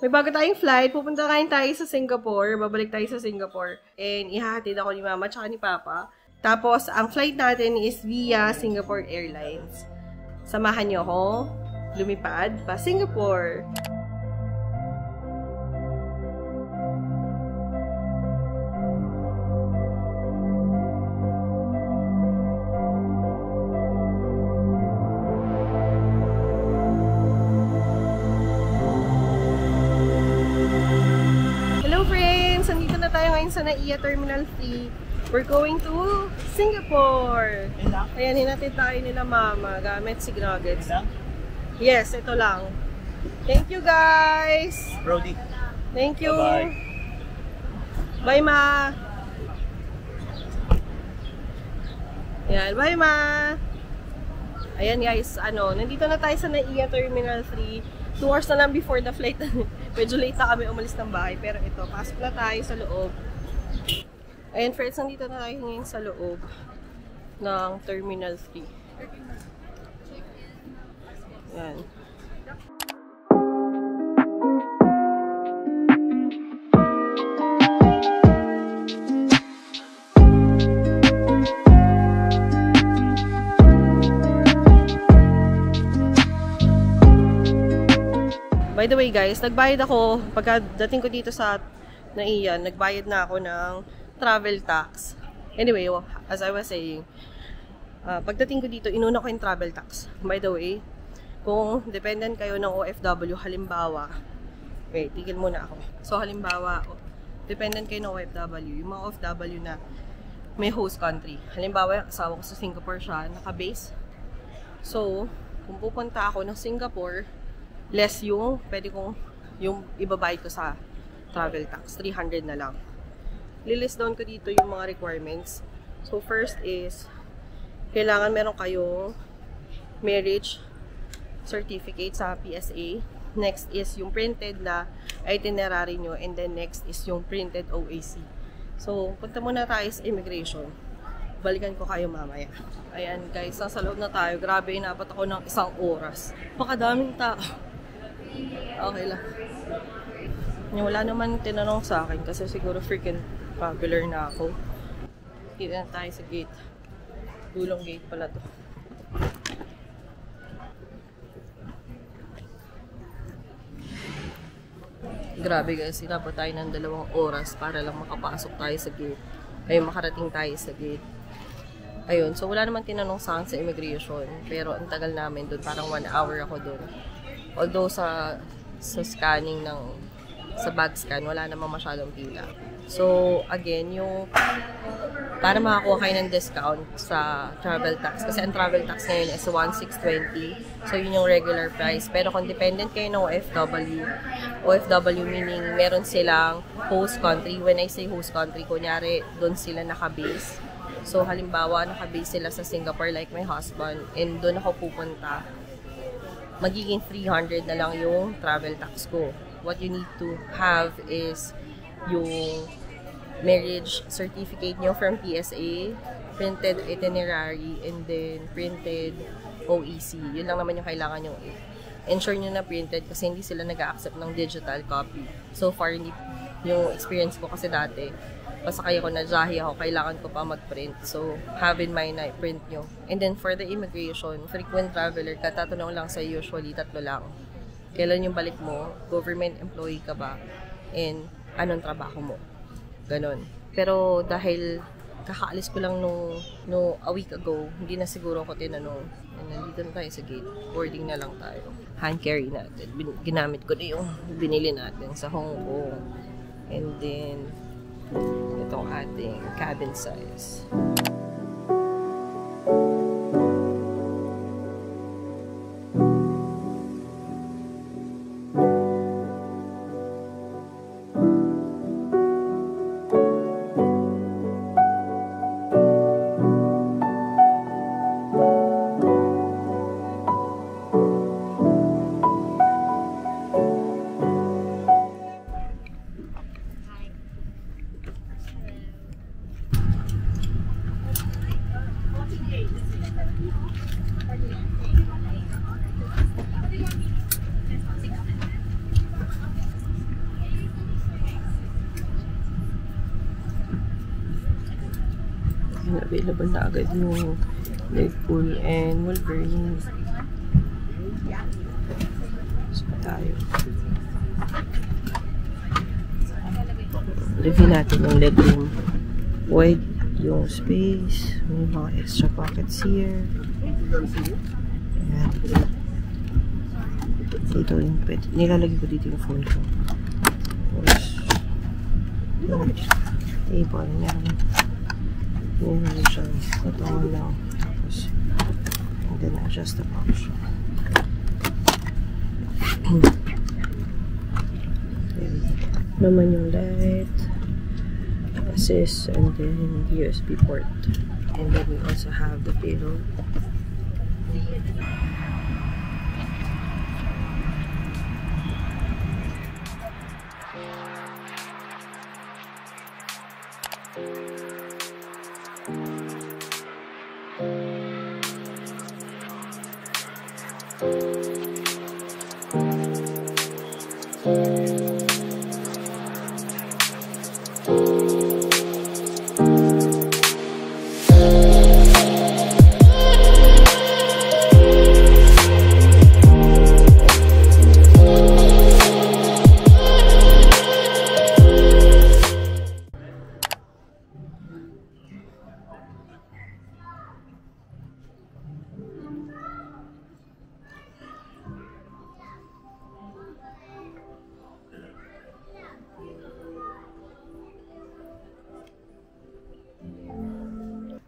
May bago tayong flight. Pupunta kain tayo sa Singapore. Babalik tayo sa Singapore. And ihahatid ako ni Mama at ni Papa. Tapos, ang flight natin is via Singapore Airlines. Samahan niyo ako lumipad pa Singapore. Sa NAIA Terminal 3, we're going to Singapore. Ayan, hinatid tayo nila Mama gamit si Nuggets. Yes, ito lang. Thank you guys. Brody. Thank you. Bye. Bye Ma. Ayan, bye Ma. Ayan guys, nandito na tayo sa NAIA Terminal 3. 2 hours na lang before the flight. Medyo late na kami umalis ng bahay. Pero ito, pasok na tayo sa loob. Ayan friends, nandito na tayo ngayon sa loob ng Terminal 3. Ayan. By the way guys, nagbayad ako pagkadating ko dito sa NAIA, nagbayad na ako ng travel tax. Anyway, as I was saying, pagdating ko dito, inuna ko yung travel tax. By the way, kung dependent kayo ng OFW, halimbawa, wait, tigil muna ako. So, halimbawa, dependent kayo ng OFW, yung mga OFW na may host country. Halimbawa, yung asawa ko sa Singapore siya, naka-base. So, kung pupunta ako ng Singapore, less yung, pwede kong, yung ibabayad ko sa travel tax, 300 na lang. Lilist down ko dito yung mga requirements. So, first is, kailangan meron kayong marriage certificate sa PSA. Next is yung printed na itinerary nyo. And then next is yung printed OAC. So, punta muna tayo sa immigration. Balikan ko kayo mamaya. Ayan guys, nasa loob na tayo. Grabe, inabot ako ng 1 oras. Pakadaming tao. Okay lang. Wala naman tinanong sa akin kasi siguro freaking popular na ako. Dito na tayo sa gate. Dulong gate pala to. Grabe guys, inabot tayo ng 2 oras para lang makapasok tayo sa gate. Ay, makarating tayo sa gate. Ayun, so wala naman tinanong sa akin sa immigration. Pero ang tagal namin doon, parang 1 hour ako doon. Although sa scanning sa bag scan, wala namang masyadong pila. So, again, yung para makakuha kayo ng discount sa travel tax. Kasi ang travel tax ngayon is 1,620. So, yun yung regular price. Pero kung dependent kayo ng OFW meaning meron silang host country. When I say host country, kunyari, doon sila nakabase. So, halimbawa, nakabase sila sa Singapore like my husband. And doon ako pupunta. Magiging 300 na lang yung travel tax ko. What you need to have is yung marriage certificate nyo from PSA, printed itinerary, and then printed OEC. Yun lang naman yung kailangan yung ensure nyo na printed kasi hindi sila nag-accept ng digital copy. So far, hindi yung experience ko kasi dati, pasakay ako na jahe ako, kailangan ko pa mag-print. So, have in mind na print nyo. And then for the immigration, frequent traveler, katatanong lang sa usually 3 lang. Kailan yung balik mo, government employee ka ba, and anong trabaho mo. Ganon. Pero dahil kakaalis ko lang no a week ago, hindi na siguro ako tinanong. And nandito na tayo sa gate. Boarding na lang tayo. Hand carry natin. Ginamit ko na yung binili natin sa Hong Kong. And then, itong ating cabin size. available na agad yung Deadpool and Wolverine. So, tayo. Review natin yung legroom. Wide yung space. May mga extra pockets here. Ayan. Dito yung pwede. Nilalagay ko dito yung phone ko. Tapos, table. Meron siya. Katawan lang. Tapos, and then adjust the function. Naman yung light, assist, and then USB port. And then we also have the pillow.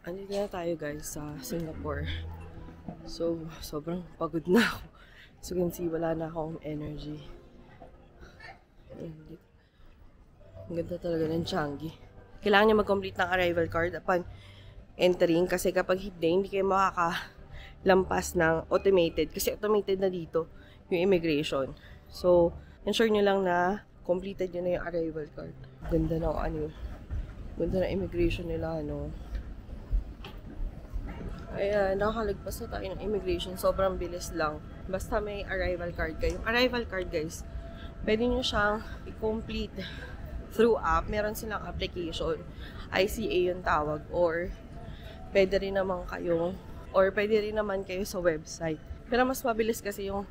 Andito na tayo guys sa Singapore. So, sobrang pagod na ako. So, you can see, wala na akong energy. Ang ganda talaga ng Changi. Kailangan niya mag-complete ng arrival card upon entering kasi kapag hindi kayo makakalampas ng automated. Kasi automated na dito yung immigration. So, ensure nyo lang na completed nyo na yung arrival card. Ganda ng ganda ng immigration nila, Ayan, nakakalagpas na tayo ng immigration. Sobrang bilis lang. Basta may arrival card kayo. Yung arrival card, guys, pwede nyo siyang i-complete through app. Meron silang application. ICA yung tawag. Or, pwede rin naman kayo sa website. Pero mas mabilis kasi yung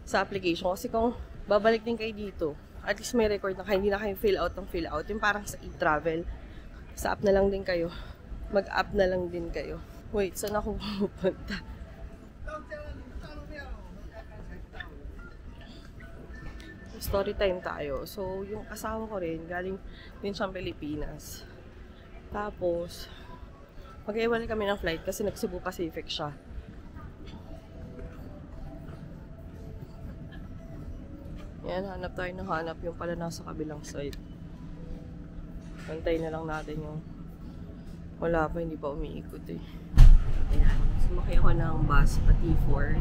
sa application. Kasi kung babalik din kayo dito, at least may record na kayo, hindi na kayo fill out. Yung parang sa e-travel. Sa app na lang din kayo. Mag-app na lang din kayo. Wait, saan ako pupunta? Story time tayo. So, yung asawa ko rin, galing din siyang Pilipinas. Tapos, mag-iwalay kami ng flight kasi nag-Cebu Pacific siya. Yan, hanap tayo ng hanap. Yung pala nasa kabilang side. Pantay na lang natin yung wala pa, hindi pa umiikot eh. Ayan. Sumakay ako ng bus pa T4.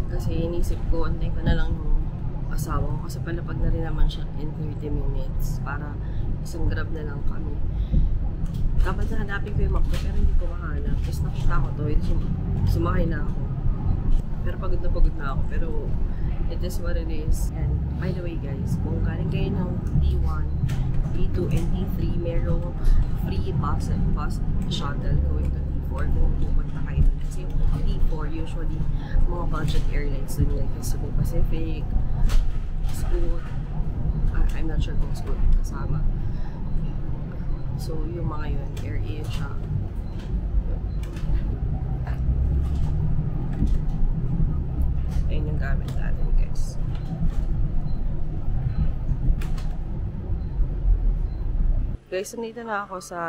Kasi inisip ko, antayin ko na lang yung asawa ko. Kasi palapag na rin naman siya in 30 minutes. Para isang grab na lang kami. Dapat nahanapin ko yung map ko, pero hindi ko mahanap. Tapos nakita ko to, sumakay na ako. Pero pagod na ako. Pero it is what it is. And by the way guys, kung galing kayo ng D1, D2, and D3, merong free bus shuttle going to D4 kung pupunta kayo doon. Kasi yung D4, usually, mga budget airlines doon like Cebu Pacific, Scoot, I'm not sure kung Scoot kasama. So, yung mga yun, AirAsia. Ayun yung gamit natin, guys. Guys, nandito na ako sa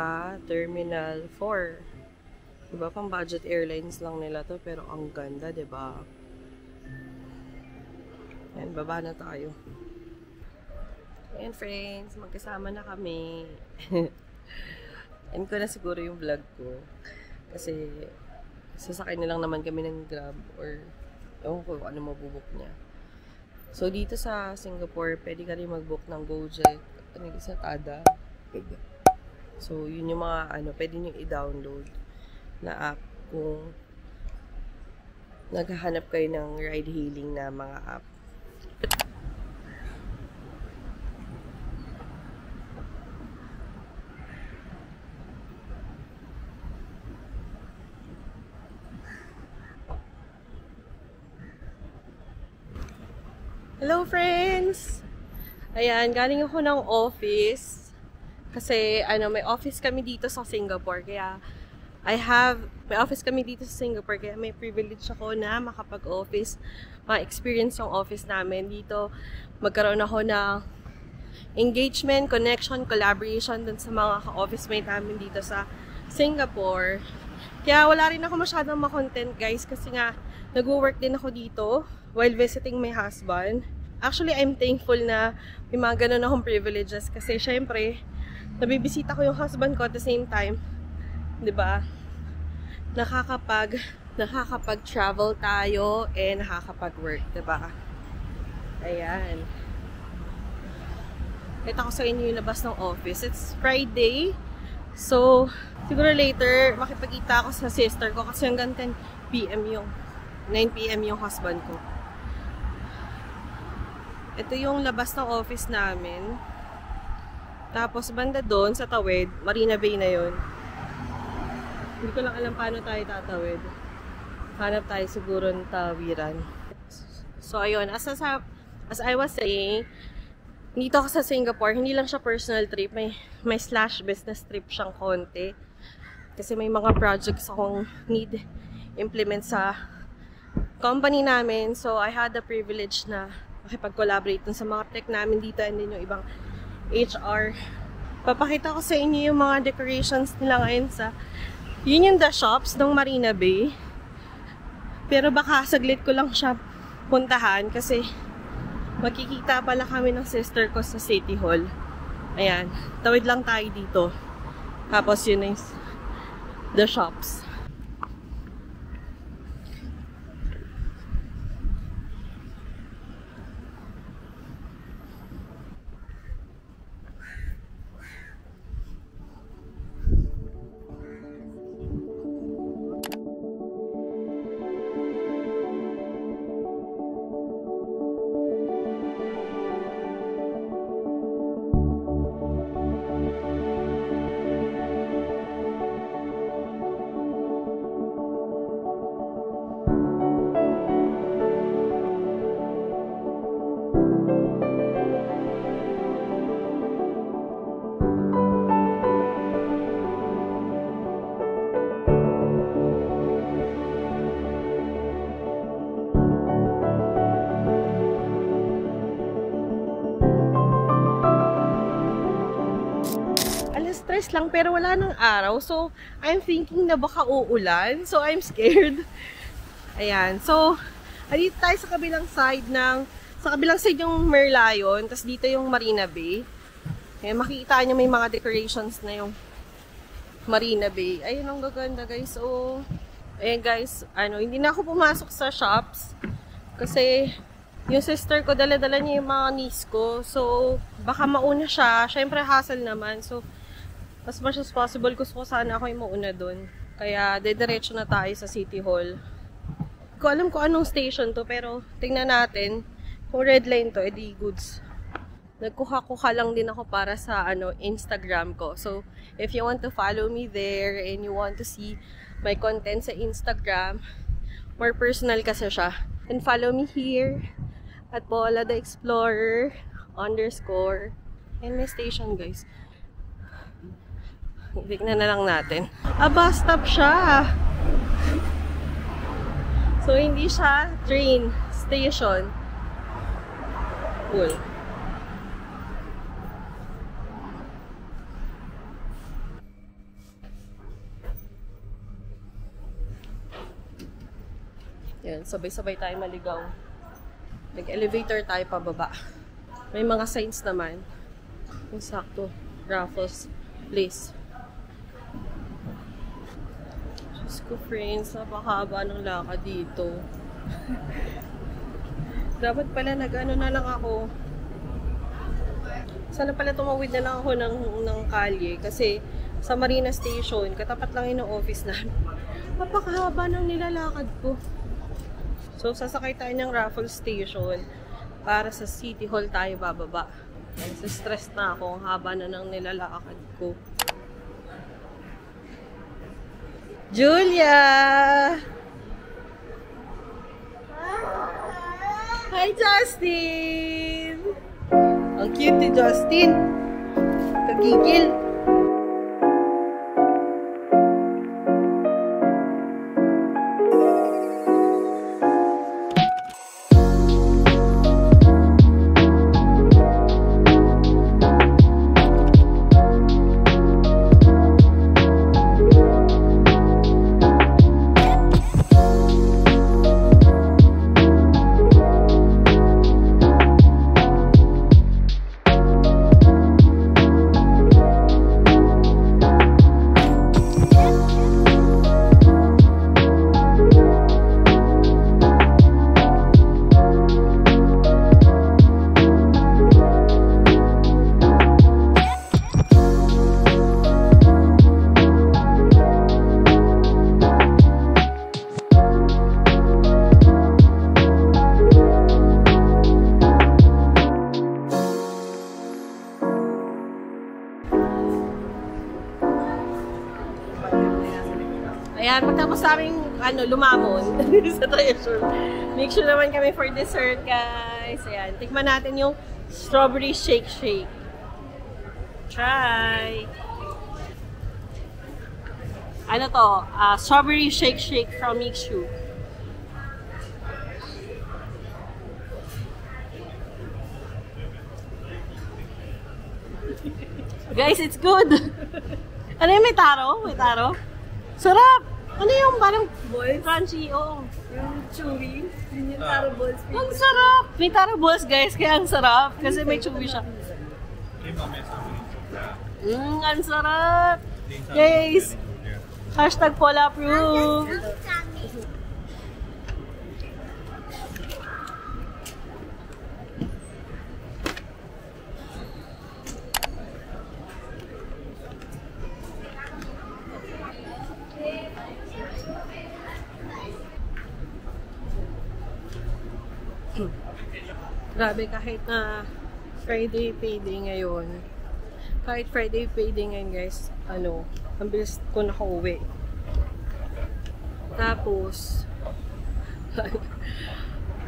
Terminal 4. Diba, pang budget airlines lang nila to, pero ang ganda, diba? Ayan, baba na tayo. Ayan, friends, magkasama na kami. End ko na siguro yung vlog ko. Kasi, sasakay na lang naman kami ng Grab or ewan ko ano mabubok niya. So, dito sa Singapore, pwede ka rin mag-book ng Gojek. Ano yung isa? Tada. So, yun yung mga pwede nyo i-download na app kung naghahanap kayo ng ride-hailing na mga app. Hello friends! Ayan, galing ako ng office. Kasi may office kami dito sa Singapore. Kaya may office kami dito sa Singapore. Kaya may privilege ako na makapag-office. Ma-experience yung office namin dito. Magkaroon ako ng engagement, connection, collaboration dun sa mga ka-office mate namin dito sa Singapore. Kaya wala rin ako masyadong ma-content guys. Kasi nga, nag-work din ako dito while visiting my husband. Actually, I'm thankful na may mga ganun akong privileges kasi syempre, nabibisita ko yung husband ko at the same time, 'di ba? Nakakapag-travel tayo and nakakapag-work, 'di ba? Ayan. Kita ko sa inyo yung labas ng office. It's Friday. So, siguro later makipagkita ako sa sister ko kasi hanggang 10 PM yung 9 PM yung husband ko. Ito yung labas ng office namin. Tapos banda doon sa tawid, Marina Bay na yun. Hindi ko lang alam paano tayo tatawid. Hanap tayo siguro ng tawiran. So ayun, as I was saying, dito ako sa Singapore, hindi lang siya personal trip, may slash business trip siyang konti. Kasi may mga projects akong need implement sa company namin. So, I had the privilege na makipag-collaborate dun sa mga tech namin dito and din yung ibang HR. Papakita ko sa inyo yung mga decorations nila ngayon sa yun yung The Shops ng Marina Bay. Pero baka saglit ko lang siya puntahan kasi makikita pala kami ng sister ko sa City Hall. Ayan. Tawid lang tayo dito. Tapos yun is The Shops. Stress lang pero wala ng araw. So, I'm thinking na baka uulan. So, I'm scared. Ayan. So, dito tayo sa kabilang side yung Merlion. Tapos dito yung Marina Bay. Ayan, makikita nyo may mga decorations na yung Marina Bay. Ayun, ang gaganda guys. So, ayan guys. Hindi na ako pumasok sa shops. Kasi, yung sister ko, dala-dala niya yung mga niece ko. So, baka mauna siya. Syempre, hassle naman. So, as much as possible, gusto ko sana ako yung mauna dun. Kaya, dediretso na tayo sa City Hall. Hindi ko alam kung anong station to, pero tingnan natin. Kung red line to, edi goods. Nagkuha-kuha lang din ako para sa Instagram ko. So, if you want to follow me there and you want to see my content sa Instagram, more personal kasi siya, then follow me here at Paula the Explorer _ and my station guys. Tignan na lang natin. Bus stop siya. So, hindi siya train station. Cool. Yan, sabay-sabay tayo maligaw. Nag-elevator tayo pababa. May mga signs naman. Yung sakto. Raffles Place. Diyos ko friends, napakahaba ng lakad dito. Dapat pala na lang ako. Sana pala tumawid na lang ako ng kalye. Kasi sa Marina Station, katapat lang yun ang office namin. Napakahaba ng nilalakad ko. So, sasakay tayo ng Raffles Station para sa City Hall tayo bababa. Kasi stress na ako. Ang haba na ng nilalakad ko. Julia! Hi, Hi, Justin! Ang cute ni Justin. Kagigil. Ayan, pagtapos namin lumamon sa treasure, make sure naman kami for dessert, guys. Ayan, tikman natin yung strawberry shake shake. Try! Ano to? Strawberry shake shake from Mixu. Guys, it's good! Ano yung may taro? May taro? Sarap! Ano yung parang balls? Crunchy, oo. Yung chewy. Yun yung taro balls. Ang sarap! May taro balls, guys. Kaya ang sarap. Kasi may chewy siya. Ang sarap! Guys! Hashtag Paula approve! Grabe, kahit na Friday payday ngayon. Kahit Friday payday ngayon, guys, ang bilis ko nakauwi. Tapos,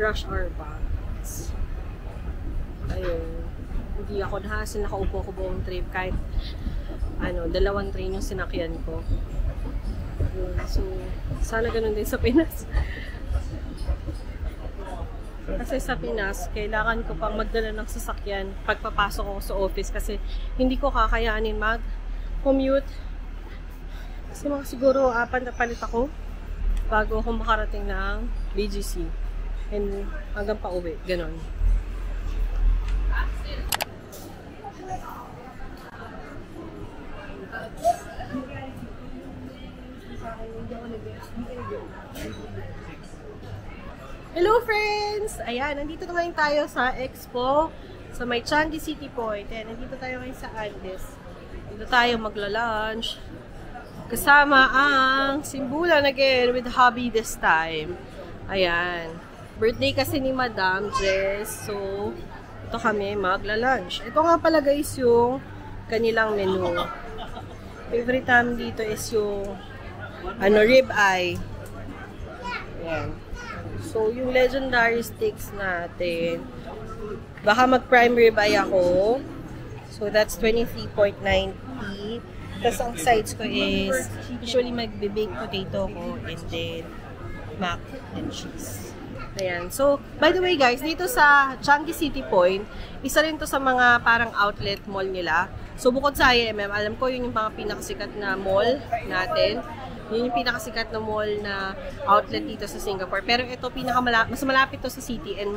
rush hour pa. Ayun. Hindi ako nahasil, nakaupo ko buong trip. Kahit, 2 train yung sinakyan ko. Ayun. So, sana ganun din sa Pinas. Kasi sa Pinas, kailangan ko pang magdala ng sasakyan pagpapasok ako sa office kasi hindi ko kakayanin mag-commute. Kasi mga siguro 4 na palit ako bago ako makarating ng BGC. And hanggang pa uwi, ganon. Hello friends! Ayan, nandito ngayon tayo sa Expo sa may Changi City Point. Ayan, nandito tayo ngayon sa Andes. Dito tayo magla-lunch. Kasama ang Simbulan again with hubby this time. Ayan. Birthday kasi ni Madam Jess. So, ito kami magla-lunch. Ito nga pala guys yung kanilang menu. Favorite namin dito is yung rib eye. Ayan. So, yung legendary steaks natin, baka mag-prime rib eye ako. So, that's 23.90. Tapos, ang sides ko is, usually magbe-baked potato ko and then mac and cheese. Ayan. So, by the way guys, dito sa Changi City Point, isa rin to sa mga parang outlet mall nila. So, bukod sa IMM, alam ko yun yung mga pinakasikat na mall natin. Yun yung pinakasikat na mall na outlet dito sa Singapore. Pero ito, mas malapit to sa city and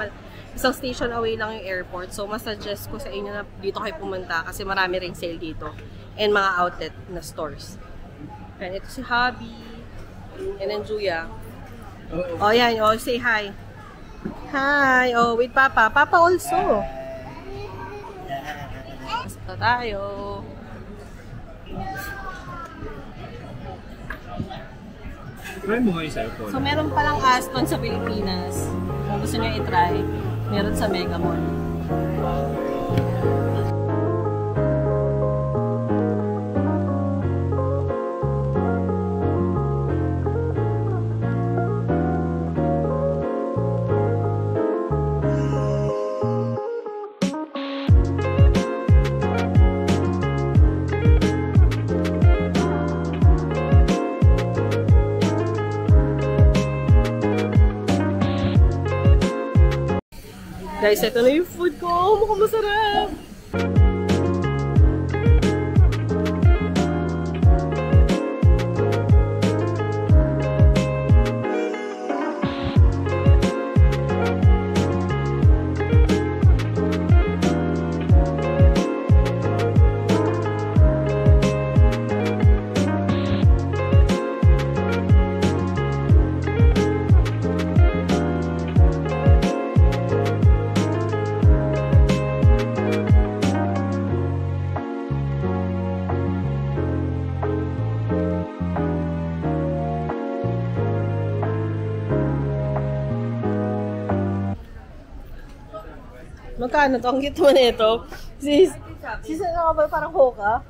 isang station away lang yung airport. So, mas suggest ko sa inyo na dito kayo pumunta kasi marami ring sale dito. And mga outlet na stores. And ito si Hubby. And then Julia. Oh, yan. Oh, say hi. Hi. Oh, with Papa. Papa also. Basta tayo. Try mo nga yung cellphone. So, meron palang Aston sa Pilipinas. Kung gusto nyo i-try, meron sa Mega Mall. Guys, ito na yung food ko. Mukhang masarap. Magkano to? Ang cute mo na ito. Sis, ano ka ba? Parang Hoka?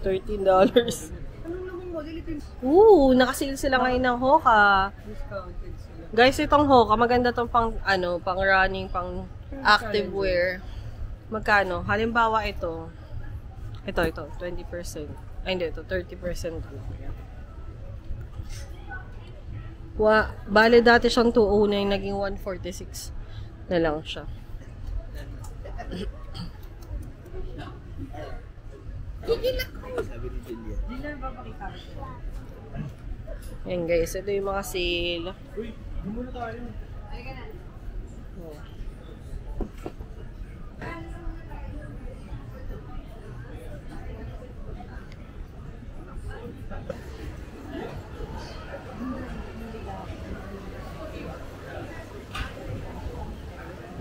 $13. Ooh, nakasil sila ngayon ng Hoka. Guys, itong Hoka, maganda tong pang, pang running, pang active wear. Magkano? Halimbawa ito. Ito, 20%. Ay, hindi, ito, 30%. Bale dati siyang 209, naging 146 na lang siya. Ayan guys, ito yung mga sale. Oh.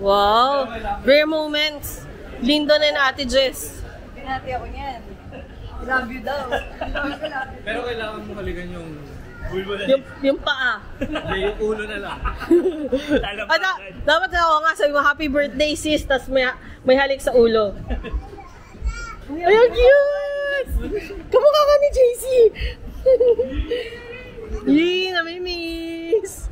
Wow! Rare moments! Lindon and Ate Jess. Pinati ako niyan. Love you daw. Pero kailangan mo halikan yung bulbo na. Yung paa. Hindi, yung ulo na lang. Dapat ako nga sabi mo, happy birthday sis, tas may halik sa ulo. Ay, ang cute! Kamukha ka ni JC! Yee, namimiss!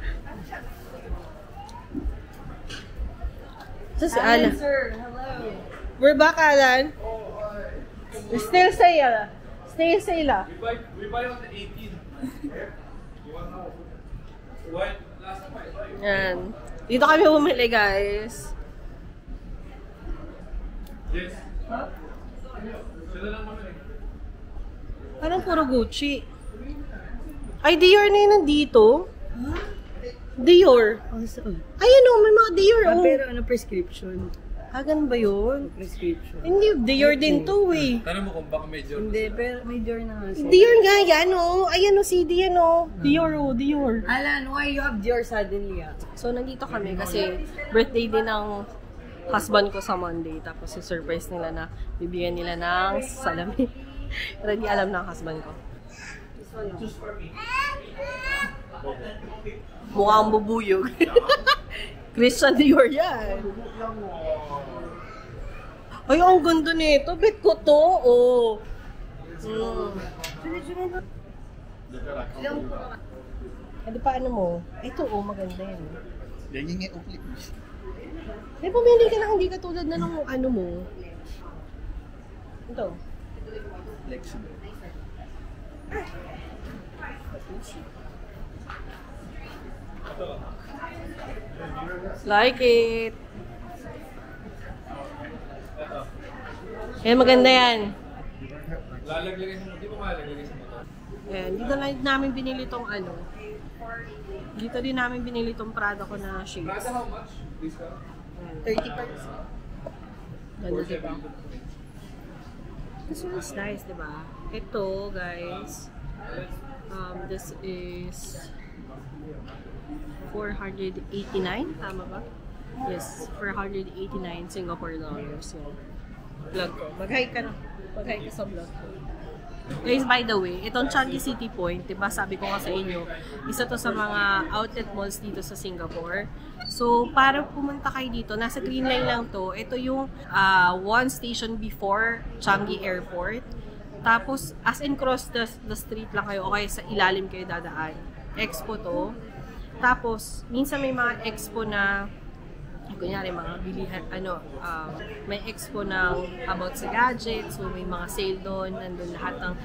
So si Alan. Sir, hello. We're back, Alan. Still sale. Still sale. We buy on the 18th. What? Last time. Yan. Dito kami bumili, guys. Yes. Sila lang kami. Parang puro Gucci. Ay, Dior na yun nandito. Dior. Ayun o, may mga Dior o. Pero ano prescription? Ganun ba yun? Prescription. Hindi, Dior din to eh. Tanong mo kung baka medyo... Hindi, pero may Dior na nga siya. Dior nga yan o. Ayan o, CD yan o. Dior o, Dior. Alan, why you have Dior suddenly ah? So, nandito kami kasi birthday din ng husband ko sa Monday. Tapos, surprise nila na bibigyan nila ng salamin. Pero di alam ng husband ko. Mukhang bubuyog. Christian Dior yan. Ay, ang ganda nito. Bet ko to. Oh. Ano pa ano mo? Ito oh, maganda yan. Yan yung uklik. May pumili ka lang hindi katulad na ng ano mo. Ito. Flexible. Like it. Yan, maganda yan. Lalaglag sa motor. Di ba malalaglag sa motor? Ayan, dito na namin binili tong ano. Dito din namin binili tong Prada ko na shades. Prada, how much? This car? 30%. Ganda diba? This one's nice, diba? Ito, guys. This is 489, tama ba? Yes, 489 Singapore dollars. So, vlog ko. Mag-hi ka na. Mag-hi ka sa vlog ko. Guys, by the way, itong Changi City Point, diba sabi ko nga sa inyo, isa to sa mga outlet malls dito sa Singapore. So, para pumunta kayo dito, nasa Green Line lang to. Ito yung one station before Changi Airport. Tapos, as in cross the street lang kayo, o kaya sa ilalim kayo dadaan. Expo to. Tapos, minsan may mga expo na kunyari mga bilihan, may expo ng about sa gadgets, so may mga sale doon, nandun lahat ng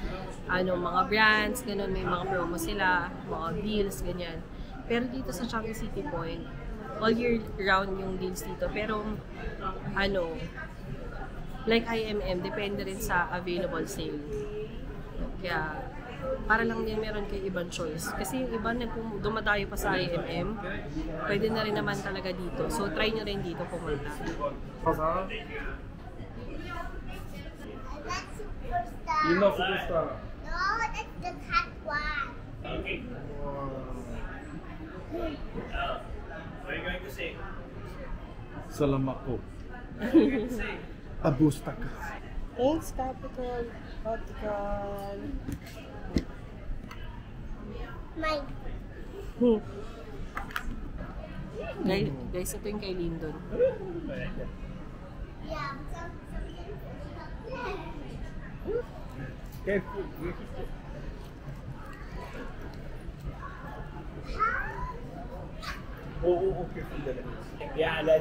mga brands, ganun, may mga promo sila, mga deals, ganyan. Pero dito sa Changi City Point, all year round yung deals dito. Pero, like IMM, depende rin sa available sale. Kaya, para lang din meron kayo ibang choice. Kasi yung iba na dumadayo pa sa IMM, pwede na rin naman talaga dito. So, try nyo rin dito pumunta. Yun na, superstar. No, that's the cat one. What are you going to say? Salamat po. Abusta ka. Thanks, Capital. Capital. Mine. Guys, ito yung kay Lyndon. Yeah. Careful. Oo, careful. Yeah, la.